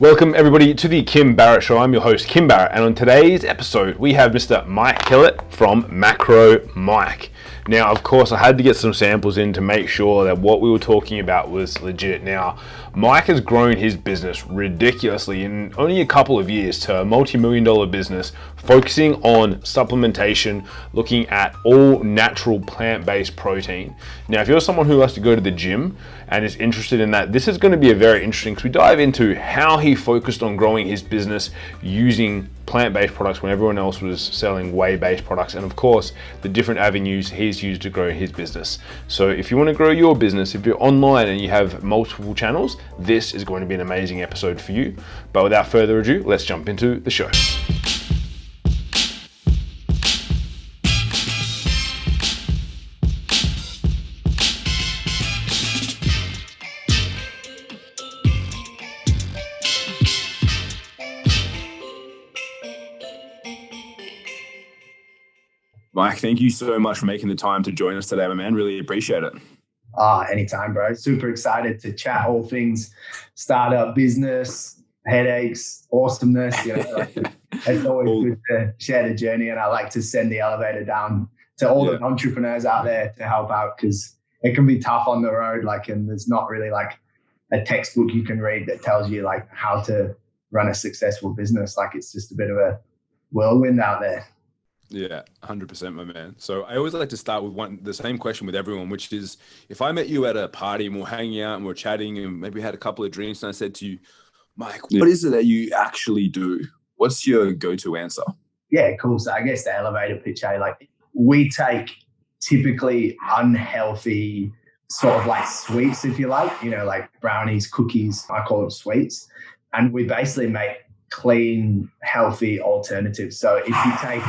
Welcome everybody to the Kim Barrett Show. I'm your host, Kim Barrett, and on today's episode, we have Mr. Mike Kellett from Macro Mike. Now, of course, I had to get some samples in to make sure that what we were talking about was legit. Now, Mike has grown his business ridiculously in only a couple of years to a multi-million-dollar business focusing on supplementation, looking at all natural plant-based protein. Now, if you're someone who likes to go to the gym and is interested in that, this is going to be a very interesting because we dive into how he focused on growing his business using plant-based products when everyone else was selling whey-based products, and of course the different avenues he's used to grow his business. So if you want to grow your business, if you're online and you have multiple channels, this is going to be an amazing episode for you. But without further ado, let's jump into the show. Mike, thank you so much for making the time to join us today, my man. Really appreciate it. Anytime, bro. Super excited to chat all things startup, business, headaches, awesomeness. It's always good to share the journey, and I like to send the elevator down to all the entrepreneurs out there to help out because it can be tough on the road. And there's not really a textbook you can read that tells you how to run a successful business. It's just a bit of a whirlwind out there. Yeah, 100%, my man. So I always like to start with the same question with everyone, which is, if I met you at a party and we're hanging out and we're chatting and maybe had a couple of drinks and I said to you, Mike, what is it that you actually do? What's your go-to answer? Yeah, cool. So I guess the elevator pitch, we take typically unhealthy sort of sweets, if you like, brownies, cookies, I call them sweets. And we basically make clean, healthy alternatives. So if you take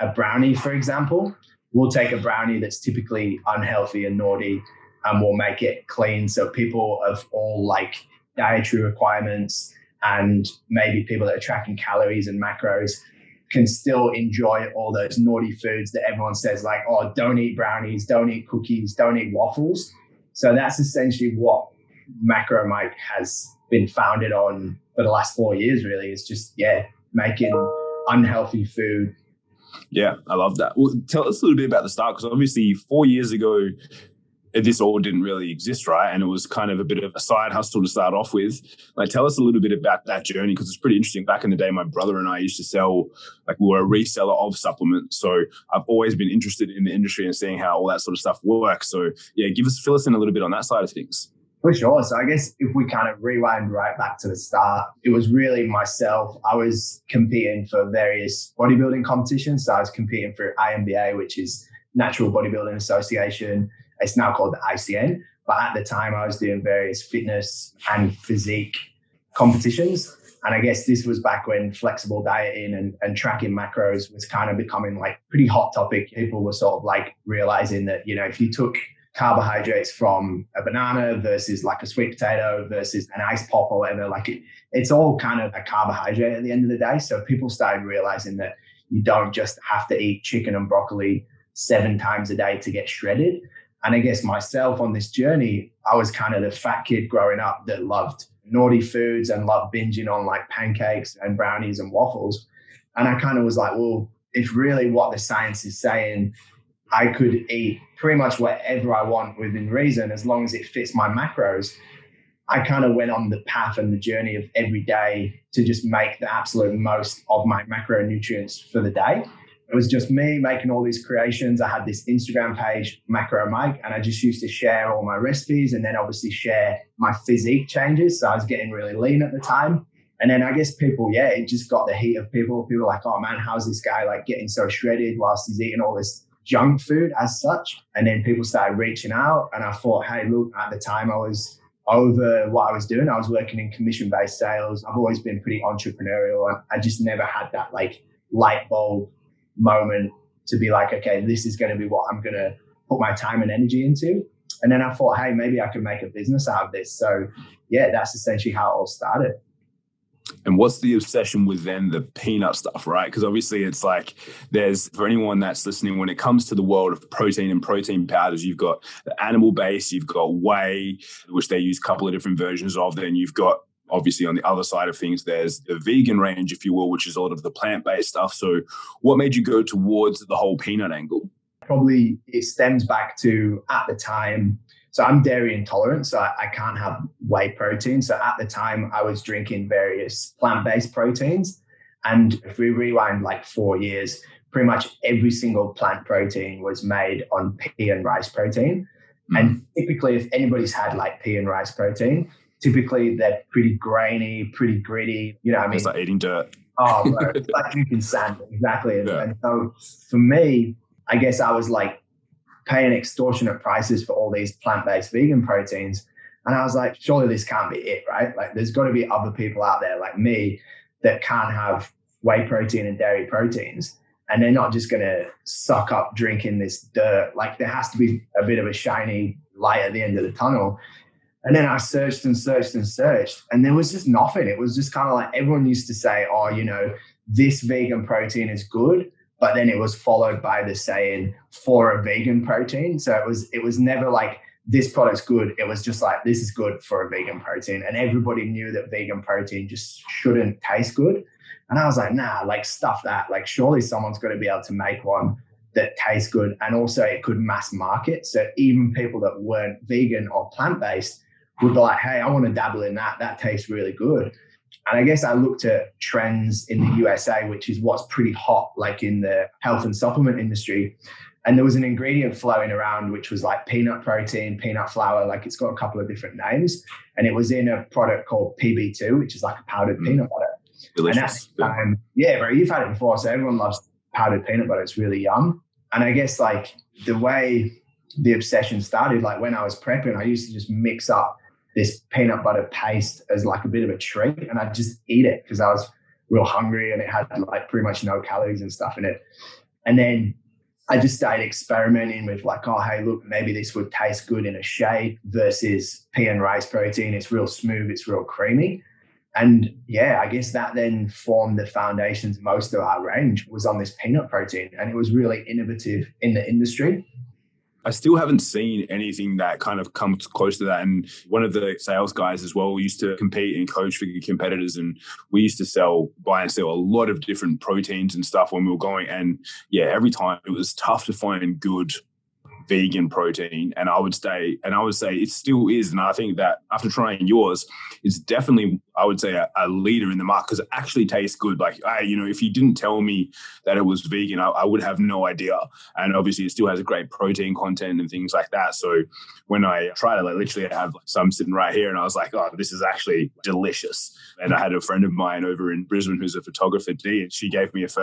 a brownie, for example, we'll take a brownie that's typically unhealthy and naughty and we'll make it clean. So people of all dietary requirements and maybe people that are tracking calories and macros can still enjoy all those naughty foods that everyone says don't eat brownies, don't eat cookies, don't eat waffles. So that's essentially what Macro Mike has been founded on for the last 4 years, really. Is just, making unhealthy food. Yeah, I love that. Well, tell us a little bit about the start, because obviously 4 years ago, this all didn't really exist, right? And it was kind of a bit of a side hustle to start off with. Tell us a little bit about that journey, because it's pretty interesting. Back in the day, my brother and I used to sell, we were a reseller of supplements. So I've always been interested in the industry and seeing how all that sort of stuff works. So yeah, fill us in a little bit on that side of things. For sure. So I guess if we kind of rewind right back to the start, it was really myself. I was competing for various bodybuilding competitions. So I was competing for INBA, which is Natural Bodybuilding Association. It's now called the ICN. But at the time, I was doing various fitness and physique competitions. And I guess this was back when flexible dieting and tracking macros was kind of becoming pretty hot topic. People were sort of realizing that, if you took carbohydrates from a banana versus a sweet potato versus an ice pop or whatever, it's all kind of a carbohydrate at the end of the day. So people started realizing that you don't just have to eat chicken and broccoli 7 times a day to get shredded. And I guess myself on this journey, I was kind of the fat kid growing up that loved naughty foods and loved binging on pancakes and brownies and waffles. And I kind of was well, if really what the science is saying, I could eat pretty much whatever I want within reason, as long as it fits my macros. I kind of went on the path and the journey of every day to just make the absolute most of my macronutrients for the day. It was just me making all these creations. I had this Instagram page, Macro Mike, and I just used to share all my recipes and then obviously share my physique changes. So I was getting really lean at the time. And then I guess people, it just got the heat of people. People were like, oh man, how's this guy getting so shredded whilst he's eating all this junk food as such? And then people started reaching out and I thought, hey, look, at the time I was over what I was doing. I was working in commission-based sales. I've always been pretty entrepreneurial and I just never had that light bulb moment to be okay, this is going to be what I'm going to put my time and energy into. And then I thought, hey, maybe I can make a business out of this. So yeah, that's essentially how it all started. And what's the obsession with then the peanut stuff, right? Because obviously it's like there's, for anyone that's listening, when it comes to the world of protein and protein powders, you've got the animal base, you've got whey, which they use a couple of different versions of. Then you've got obviously on the other side of things, there's the vegan range, if you will, which is a lot of the plant-based stuff. So what made you go towards the whole peanut angle? Probably it stems back to at the time. So I'm dairy intolerant, so I can't have whey protein. So at the time I was drinking various plant-based proteins. And if we rewind like 4 years, pretty much every single plant protein was made on pea and rice protein. And typically if anybody's had like pea and rice protein, typically they're pretty grainy, pretty gritty. You know what I mean? It's like eating dirt. Oh, bro, it's like drinking sand. Exactly. Yeah. And so for me, I guess I was like paying extortionate prices for all these plant-based vegan proteins. And I was like, surely this can't be it, right? Like there's got to be other people out there like me that can't have whey protein and dairy proteins. And they're not just going to suck up drinking this dirt. Like there has to be a bit of a shiny light at the end of the tunnel. And then I searched and searched and searched, and there was just nothing. It was just kind of like everyone used to say, oh, you know, this vegan protein is good. But then it was followed by the saying for a vegan protein. So it was never like this product's good. It was just like, this is good for a vegan protein. And everybody knew that vegan protein just shouldn't taste good. And I was like, nah, like stuff that. Like surely someone's got to be able to make one that tastes good. And also it could mass market. So even people that weren't vegan or plant-based would be like, hey, I want to dabble in that. That tastes really good. And I guess I looked at trends in the USA, which is what's pretty hot, like in the health and supplement industry. And there was an ingredient flowing around, which was like peanut protein, peanut flour, like it's got a couple of different names. And it was in a product called PB2, which is like a powdered peanut butter. Delicious. And at the time, yeah, bro, you've had it before. So everyone loves powdered peanut butter. It's really yum. And I guess like the way the obsession started, like when I was prepping, I used to just mix up this peanut butter paste as like a bit of a treat, and I'd just eat it because I was real hungry and it had like pretty much no calories and stuff in it. And then I just started experimenting with like, oh, hey, look, maybe this would taste good in a shake versus pea and rice protein. It's real smooth, it's real creamy. And yeah, I guess that then formed the foundations. Most of our range was on this peanut protein, and it was really innovative in the industry. I still haven't seen anything that kind of comes close to that. And one of the sales guys as well, we used to compete and coach for competitors, and we used to buy and sell a lot of different proteins and stuff when we were going. And yeah, every time it was tough to find good vegan protein. And I would say it still is. And I think that after trying yours, it's definitely, I would say, a leader in the market because it actually tastes good. Like, if you didn't tell me that it was vegan, I would have no idea. And obviously it still has a great protein content and things like that. So when I tried it, like literally I have some sitting right here and I was like, oh, this is actually delicious. And I had a friend of mine over in Brisbane who's a photographer, Dee, and she gave me it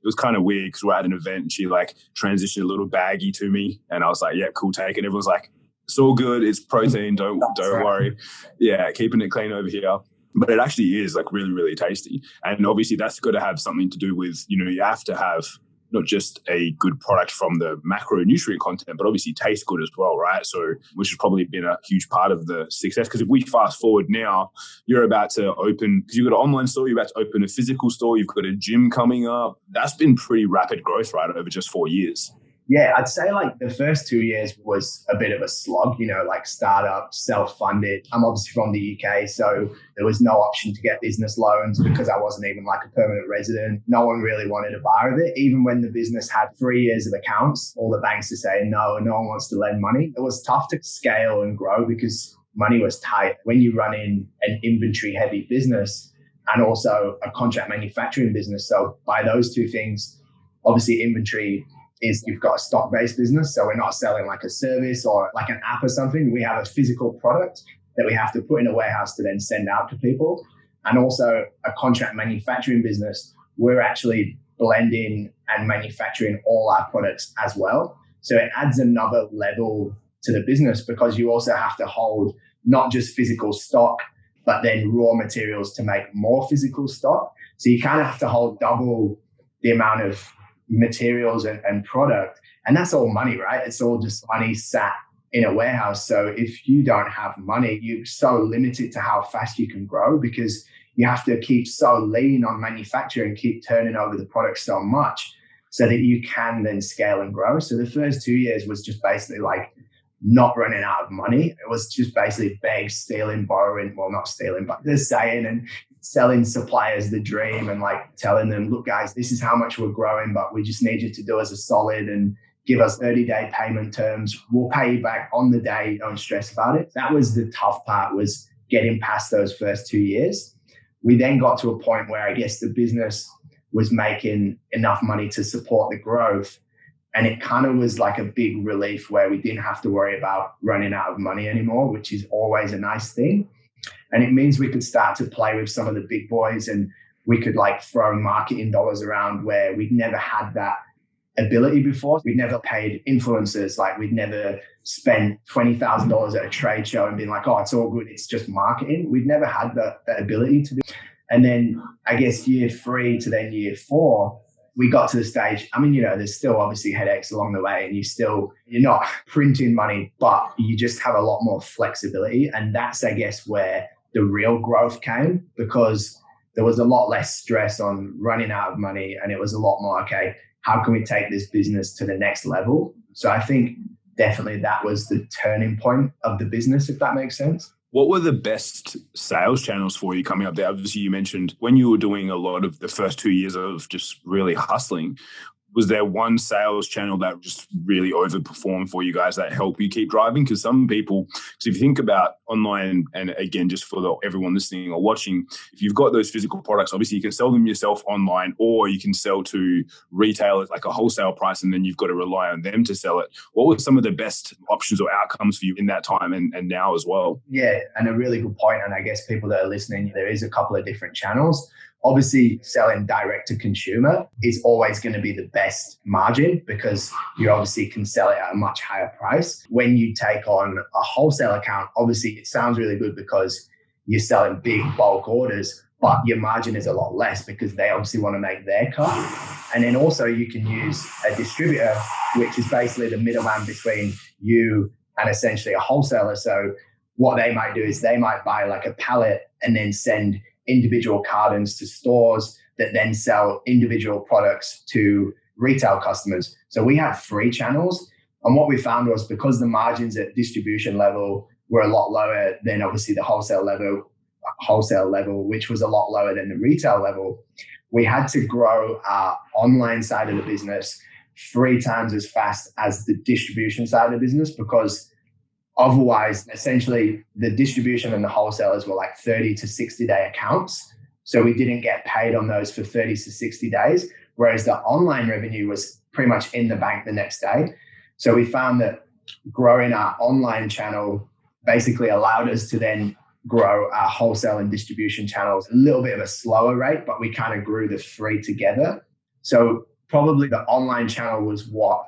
was kind of weird because we're at an event and she like transitioned a little baggie to me. And I was like, yeah, cool, take it. Everyone's like, it's all good. It's protein. Don't worry. Yeah, keeping it clean over here. But it actually is like really, really tasty. And obviously that's got to have something to do with, you have to have not just a good product from the macronutrient content, but obviously taste good as well, right? So, which has probably been a huge part of the success. Because if we fast forward now, you're about to open, because you've got an online store, you're about to open a physical store, you've got a gym coming up. That's been pretty rapid growth, right, over just 4 years. Yeah, I'd say like the first 2 years was a bit of a slog, like startup, self-funded. I'm obviously from the UK, so there was no option to get business loans because I wasn't even like a permanent resident. No one really wanted a bar of it. Even when the business had 3 years of accounts, all the banks are saying no, and no one wants to lend money. It was tough to scale and grow because money was tight. When you run in an inventory-heavy business and also a contract manufacturing business, so by those two things, obviously inventory is you've got a stock-based business. So we're not selling like a service or like an app or something. We have a physical product that we have to put in a warehouse to then send out to people. And also a contract manufacturing business, we're actually blending and manufacturing all our products as well. So it adds another level to the business because you also have to hold not just physical stock, but then raw materials to make more physical stock. So you kind of have to hold double the amount of materials and product. And that's all money, right? It's all just money sat in a warehouse. So if you don't have money, you're so limited to how fast you can grow because you have to keep so lean on manufacturing, keep turning over the product so much so that you can then scale and grow. So the first 2 years was just basically like not running out of money. It was just basically begging, stealing, borrowing, well, not stealing, but just saying and selling suppliers the dream and like telling them, look, guys, this is how much we're growing, but we just need you to do us a solid and give us 30-day payment terms. We'll pay you back on the day. Don't stress about it. That was the tough part, was getting past those first 2 years. We then got to a point where I guess the business was making enough money to support the growth. And it kind of was like a big relief where we didn't have to worry about running out of money anymore, which is always a nice thing. And it means we could start to play with some of the big boys, and we could like throw marketing dollars around where we'd never had that ability before. We'd never paid influencers. Like we'd never spent $20,000 at a trade show and been like, oh, it's all good, it's just marketing. We'd never had that ability to do. And then I guess year 3 to then year 4, we got to the stage, I mean, there's still obviously headaches along the way, and you're not printing money, but you just have a lot more flexibility. And that's, I guess, where the real growth came, because there was a lot less stress on running out of money. And it was a lot more, okay, how can we take this business to the next level? So I think definitely that was the turning point of the business, if that makes sense. What were the best sales channels for you coming up there? Obviously, you mentioned when you were doing a lot of the first 2 years of just really hustling, was there one sales channel that just really overperformed for you guys that helped you keep driving? Because some people, because if you think about online, and again, just for everyone listening or watching, if you've got those physical products, obviously you can sell them yourself online, or you can sell to retailers like a wholesale price, and then you've got to rely on them to sell it. What were some of the best options or outcomes for you in that time and now as well? Yeah, and a really good point. And I guess people that are listening, there is a couple of different channels. Obviously, selling direct to consumer is always going to be the best margin, because you obviously can sell it at a much higher price. When you take on a wholesale account, obviously it sounds really good because you're selling big bulk orders, but your margin is a lot less because they obviously want to make their cut. And then also you can use a distributor, which is basically the middleman between you and essentially a wholesaler. So what they might do is they might buy like a pallet and then send individual cartons to stores that then sell individual products to retail customers. So we had 3 channels. And what we found was, because the margins at distribution level were a lot lower than obviously the wholesale level, which was a lot lower than the retail level, we had to grow our online side of the business 3 times as fast as the distribution side of the business, because otherwise, essentially, the distribution and the wholesalers were like 30 to 60-day accounts. So we didn't get paid on those for 30 to 60 days, whereas the online revenue was pretty much in the bank the next day. So we found that growing our online channel basically allowed us to then grow our wholesale and distribution channels a little bit of a slower rate, but we kind of grew the 3 together. So probably the online channel was what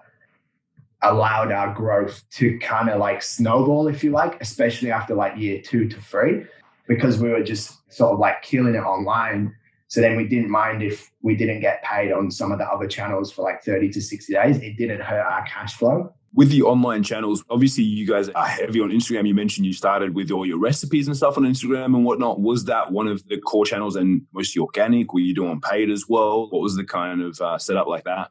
allowed our growth to kind of like snowball, if you like, especially after like year 2 to 3, because we were just sort of like killing it online. So then we didn't mind if we didn't get paid on some of the other channels for like 30 to 60 days. It didn't hurt our cash flow. With the online channels, obviously you guys are heavy on Instagram. You mentioned you started with all your recipes and stuff on Instagram and whatnot. Was that one of the core channels and mostly organic? Were you doing paid as well? What was the kind of setup like that?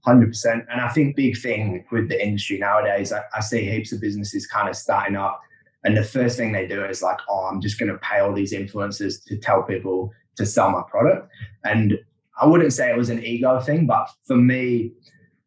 100%. And I think big thing with the industry nowadays, I see heaps of businesses kind of starting up, and the first thing they do is like, oh, I'm just going to pay all these influencers to tell people to sell my product. And I wouldn't say it was an ego thing, but for me,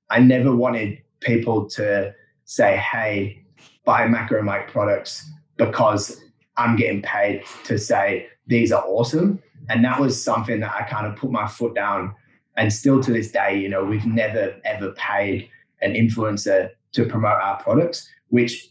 I never wanted people to say, hey, buy Macro Mike products because I'm getting paid to say these are awesome. And that was something that I kind of put my foot down. And still to this day, we've never, ever paid an influencer to promote our products, which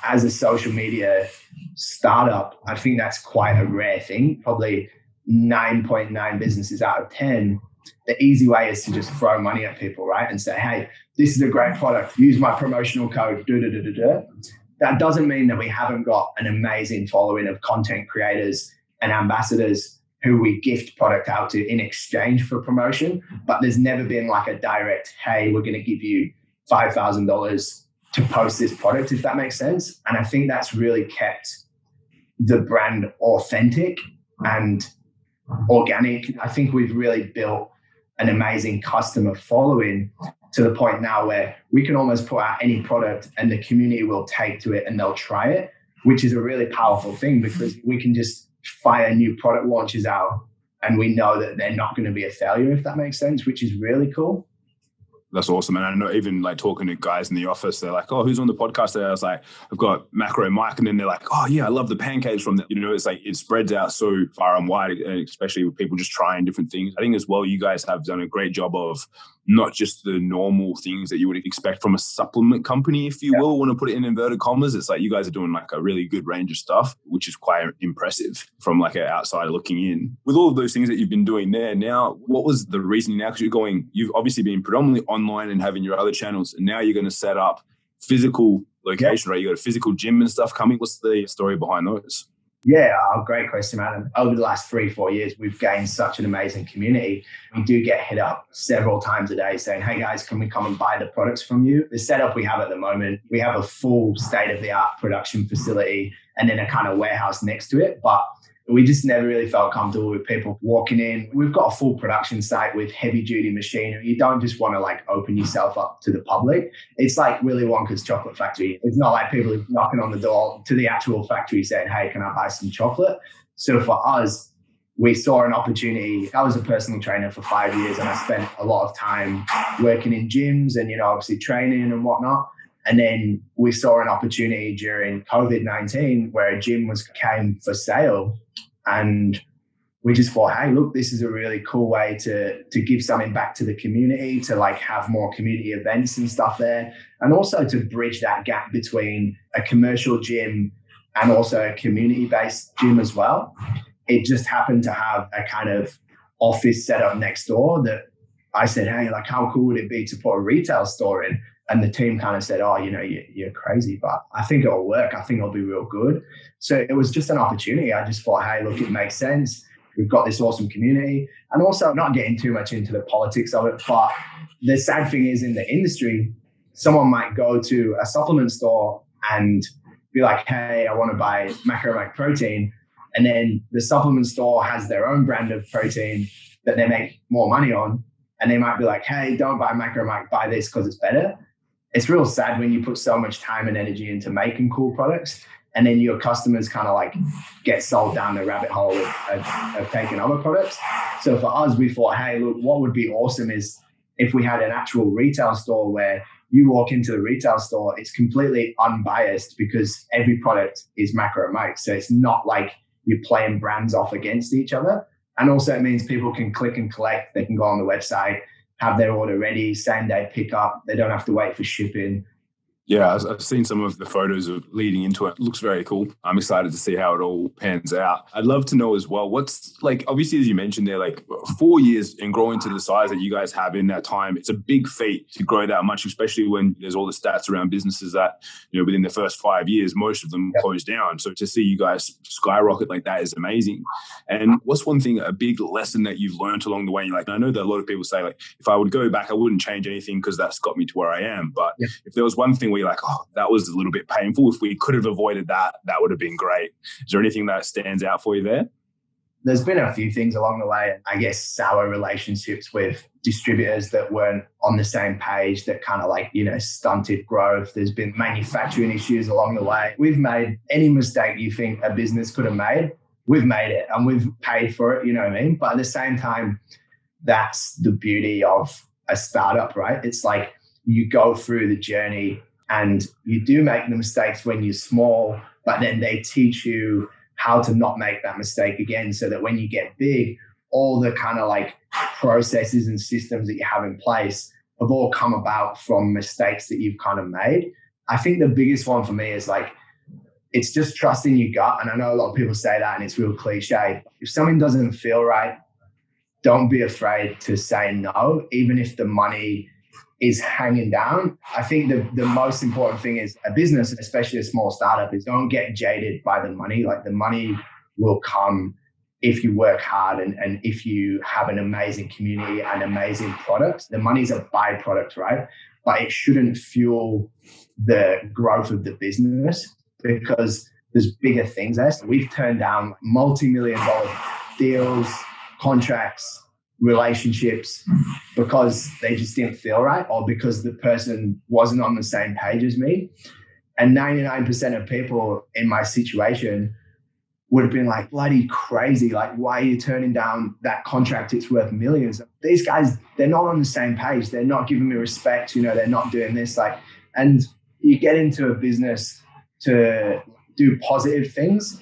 as a social media startup, I think that's quite a rare thing. Probably 9.9 businesses out of 10. The easy way is to just throw money at people, right? And say, hey, this is a great product. Use my promotional code. That doesn't mean that we haven't got an amazing following of content creators and ambassadors who we gift product out to in exchange for promotion. But there's never been like a direct, hey, we're going to give you $5,000 to post this product, if that makes sense. And I think that's really kept the brand authentic and organic. I think we've really built an amazing customer following to the point now where we can almost put out any product and the community will take to it and they'll try it, which is a really powerful thing because we can just fire new product launches out and we know that they're not going to be a failure, if that makes sense, which is really cool. That's awesome. And I know even like talking to guys in the office, they're like, oh, who's on the podcast today? I was like, I've got Macro Mike. And then they're like, oh yeah, I love the pancakes from that. You know, it's like, it spreads out so far and wide, especially with people just trying different things. I think as well, you guys have done a great job of not just the normal things that you would expect from a supplement company, if you will, want to put it in inverted commas. It's like you guys are doing like a really good range of stuff, which is quite impressive from like an outsider looking in. With all of those things that you've been doing there now, what was the reasoning now? Because you've obviously been predominantly online and having your other channels, and now you're going to set up physical location, right? You got a physical gym and stuff coming. What's the story behind those? Yeah, great question, Adam. Over the last 3-4 years, we've gained such an amazing community. We do get hit up several times a day saying, hey guys, can we come and buy the products from you? The setup we have at the moment, we have a full state-of-the-art production facility and then a kind of warehouse next to it. But we just never really felt comfortable with people walking in. We've got a full production site with heavy duty machinery. You don't just want to like open yourself up to the public. It's like Willy Wonka's chocolate factory. It's not like people knocking on the door to the actual factory saying, hey, can I buy some chocolate? So for us, we saw an opportunity. I was a personal trainer for 5 years and I spent a lot of time working in gyms and, obviously training and whatnot. And then we saw an opportunity during COVID-19 where a gym came for sale. And we just thought, hey, look, this is a really cool way to give something back to the community, to like have more community events and stuff there. And also to bridge that gap between a commercial gym and also a community-based gym as well. It just happened to have a kind of office setup next door that I said, hey, like how cool would it be to put a retail store in? And the team kind of said, oh, you're crazy, but I think it'll work. I think it'll be real good. So it was just an opportunity. I just thought, hey, look, it makes sense. We've got this awesome community. And also not getting too much into the politics of it. But the sad thing is in the industry, someone might go to a supplement store and be like, hey, I want to buy Macro Mike protein. And then the supplement store has their own brand of protein that they make more money on. And they might be like, hey, don't buy Macro Mike, buy this because it's better. It's real sad when you put so much time and energy into making cool products and then your customers kind of like get sold down the rabbit hole of taking other products. So for us, we thought, hey, look, what would be awesome is if we had an actual retail store where you walk into the retail store, it's completely unbiased because every product is Macro Mike. So it's not like you're playing brands off against each other. And also it means people can click and collect. They can go on the website, have their order ready, same day pickup. They don't have to wait for shipping. Yeah, I've seen some of the photos of leading into it. It looks very cool. I'm excited to see how it all pans out. I'd love to know as well, what's like, obviously, as you mentioned there, like 4 years and growing to the size that you guys have in that time, it's a big feat to grow that much, especially when there's all the stats around businesses that, within the first 5 years, most of them close down. So to see you guys skyrocket like that is amazing. And what's one thing, a big lesson that you've learned along the way? Like, I know that a lot of people say, like, if I would go back, I wouldn't change anything because that's got me to where I am. But if there was one thing where you're like, oh, that was a little bit painful. If we could have avoided that, that would have been great. Is there anything that stands out for you there? There's been a few things along the way. I guess sour relationships with distributors that weren't on the same page that kind of like, stunted growth. There's been manufacturing issues along the way. We've made any mistake you think a business could have made. We've made it and we've paid for it, you know what I mean? But at the same time, that's the beauty of a startup, right? It's like you go through the journey and you do make the mistakes when you're small, but then they teach you how to not make that mistake again so that when you get big, all the kind of like processes and systems that you have in place have all come about from mistakes that you've kind of made. I think the biggest one for me is like, it's just trusting your gut. And I know a lot of people say that and it's real cliche. If something doesn't feel right, don't be afraid to say no, even if the money is hanging down. I think the most important thing is a business, especially a small startup, is don't get jaded by the money. Like the money will come if you work hard and if you have an amazing community and amazing products. The money's a byproduct, right? But it shouldn't fuel the growth of the business because there's bigger things there. So we've turned down multi-million-dollar deals, contracts, relationships because they just didn't feel right or because the person wasn't on the same page as me. And 99% of people in my situation would have been like, bloody crazy. Like, why are you turning down that contract? It's worth millions. These guys, they're not on the same page. They're not giving me respect. They're not doing this. And you get into a business to do positive things.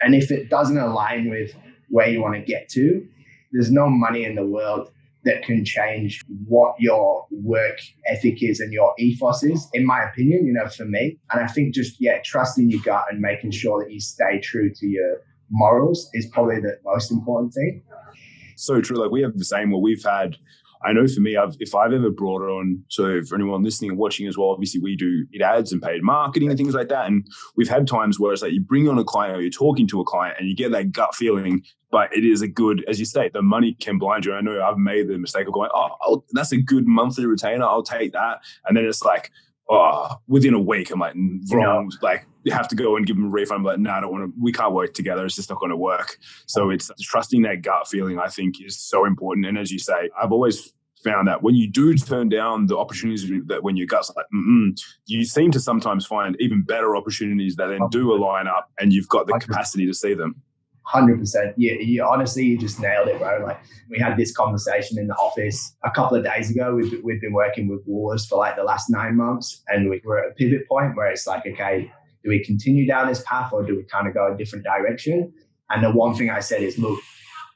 And if it doesn't align with where you want to get to, there's no money in the world that can change what your work ethic is and your ethos is, in my opinion, for me. And I think just, trusting your gut and making sure that you stay true to your morals is probably the most important thing. So true. Like we have the same where we've had, I know for me, if I've ever brought it on, so for anyone listening and watching as well, obviously we do ads and paid marketing and things like that. And we've had times where it's like you bring on a client or you're talking to a client and you get that gut feeling, but it is a good, as you state, the money can blind you. I know I've made the mistake of going, that's a good monthly retainer. I'll take that. And then it's like, within a week, I'm like, wrong. Like you have to go and give them a refund. I'm like, no, I don't want to, we can't work together. It's just not going to work. So it's trusting that gut feeling, I think, is so important. And as you say, I've always found that when you do turn down the opportunities that when your gut's like, you seem to sometimes find even better opportunities that then do align up and you've got the capacity to see them. 100%. Yeah, honestly, you just nailed it, bro. Like we had this conversation in the office a couple of days ago. We've been working with Woolworths for like the last 9 months, and we're at a pivot point where it's like, okay, do we continue down this path or do we kind of go a different direction? And the one thing I said is, look,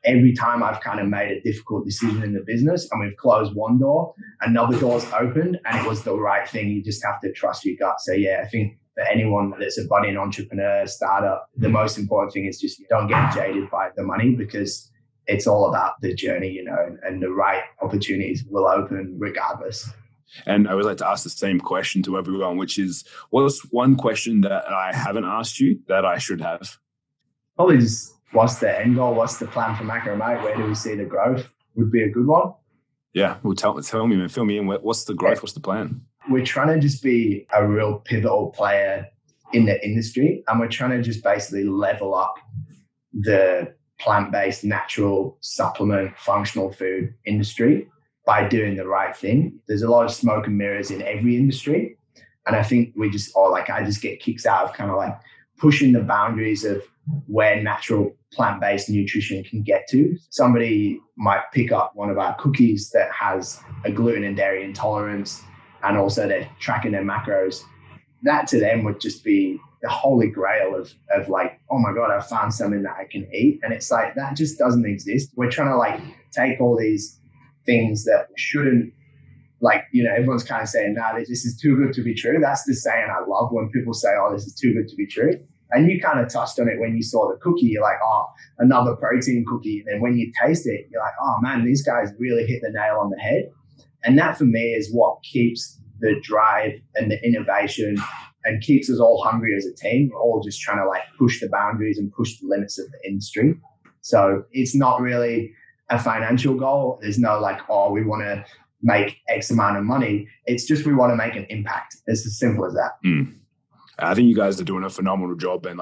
every time I've kind of made a difficult decision in the business and we've closed one door, another door's opened and it was the right thing. You just have to trust your gut. So I think for anyone that's a budding entrepreneur, startup, the most important thing is just don't get jaded by the money because it's all about the journey, and the right opportunities will open regardless. And I would like to ask the same question to everyone, which is, what's one question that I haven't asked you that I should have? Probably just, what's the end goal? What's the plan for Macro Mike? Where do we see the growth? Would be a good one. Yeah, well, tell me, man, fill me in. What's the growth? What's the plan? We're trying to just be a real pivotal player in the industry, and we're trying to just basically level up the plant-based, natural, supplement, functional food industry by doing the right thing. There's a lot of smoke and mirrors in every industry, and I think I just get kicks out of kind of like pushing the boundaries of where natural plant-based nutrition can get to. Somebody might pick up one of our cookies that has a gluten and dairy intolerance, and also they're tracking their macros. That to them would just be the holy grail of like, oh my God, I found something that I can eat. And it's like, that just doesn't exist. We're trying to like take all these things that shouldn't, everyone's kind of saying, nah, this is too good to be true. That's the saying I love when people say, oh, this is too good to be true. And you kind of touched on it when you saw the cookie. You're like, oh, another protein cookie. And then when you taste it, you're like, oh man, these guys really hit the nail on the head. And that for me is what keeps the drive and the innovation and keeps us all hungry as a team. We're all just trying to like push the boundaries and push the limits of the industry. So it's not really a financial goal. There's no like, oh, we want to make X amount of money. It's just we want to make an impact. It's as simple as that. I think you guys are doing a phenomenal job. And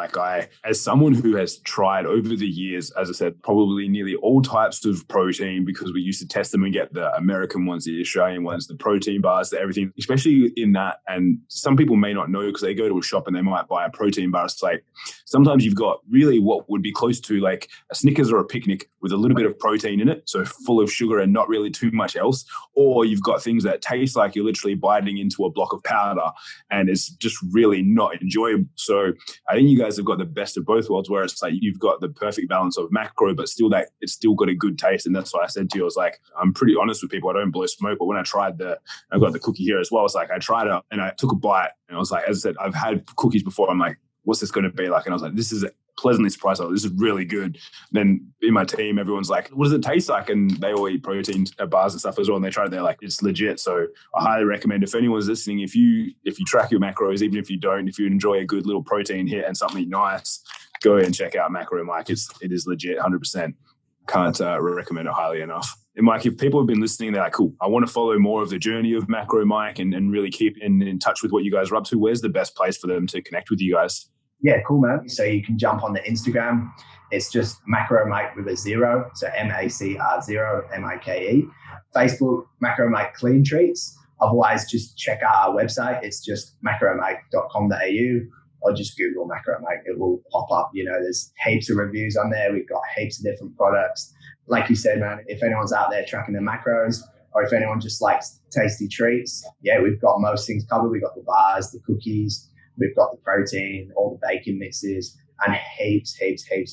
as someone who has tried over the years, as I said, probably nearly all types of protein, because we used to test them and get the American ones, the Australian ones, the protein bars, everything, especially in that. And some people may not know because they go to a shop and they might buy a protein bar. It's like, sometimes you've got really what would be close to like a Snickers or a picnic with a little bit of protein in it. So full of sugar and not really too much else. Or you've got things that taste like you're literally biting into a block of powder and it's just really not enjoyable. So I think you guys have got the best of both worlds, where it's like you've got the perfect balance of macro, but still that it's still got a good taste. And that's why I said to you, I was like, I'm pretty honest with people. I don't blow smoke, but when I tried I've got the cookie here as well. It's like I tried it and I took a bite and I was like, as I said, I've had cookies before. I'm like, what's this going to be like? And I was like, this is pleasantly surprised. This is really good. And then in my team, everyone's like, what does it taste like? And they all eat protein bars and stuff as well. And they try it. They're like, it's legit. So I highly recommend, if anyone's listening, if you track your macros, even if you don't, if you enjoy a good little protein hit and something nice, go ahead and check out Macro Mike. It is legit, 100%. Can't recommend it highly enough. And Mike, if people have been listening, they're like, cool, I want to follow more of the journey of Macro Mike and really keep in touch with what you guys are up to. Where's the best place for them to connect with you guys? Yeah, cool, man. So you can jump on the Instagram It's just Macro Mike with a 0. So MACR0 MIKE. Facebook, Macro Mike Clean Treats. Otherwise, just check out our website. It's just macromike.com.au, or just Google Macro Mike. It will pop up. There's heaps of reviews on there. We've got heaps of different products. Like you said, man, if anyone's out there tracking their macros, or if anyone just likes tasty treats, we've got most things covered. We've got the bars, the cookies, we've got the protein, all the bacon mixes, and heaps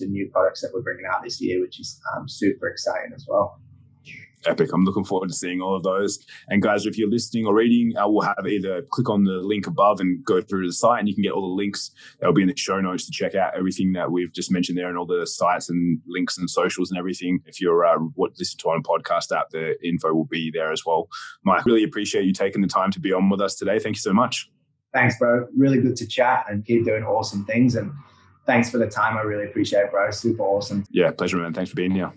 of new products that we're bringing out this year, which is super exciting as well. Epic. I'm looking forward to seeing all of those. And guys, if you're listening or reading, we'll have either click on the link above and go through the site, and you can get all the links that will be in the show notes to check out everything that we've just mentioned there, and all the sites and links and socials and everything. If you're listening to on a podcast app, the info will be there as well. Mike, really appreciate you taking the time to be on with us today. Thank you so much. Thanks, bro. Really good to chat and keep doing awesome things. And thanks for the time. I really appreciate it, bro. Super awesome. Yeah, pleasure, man. Thanks for being here.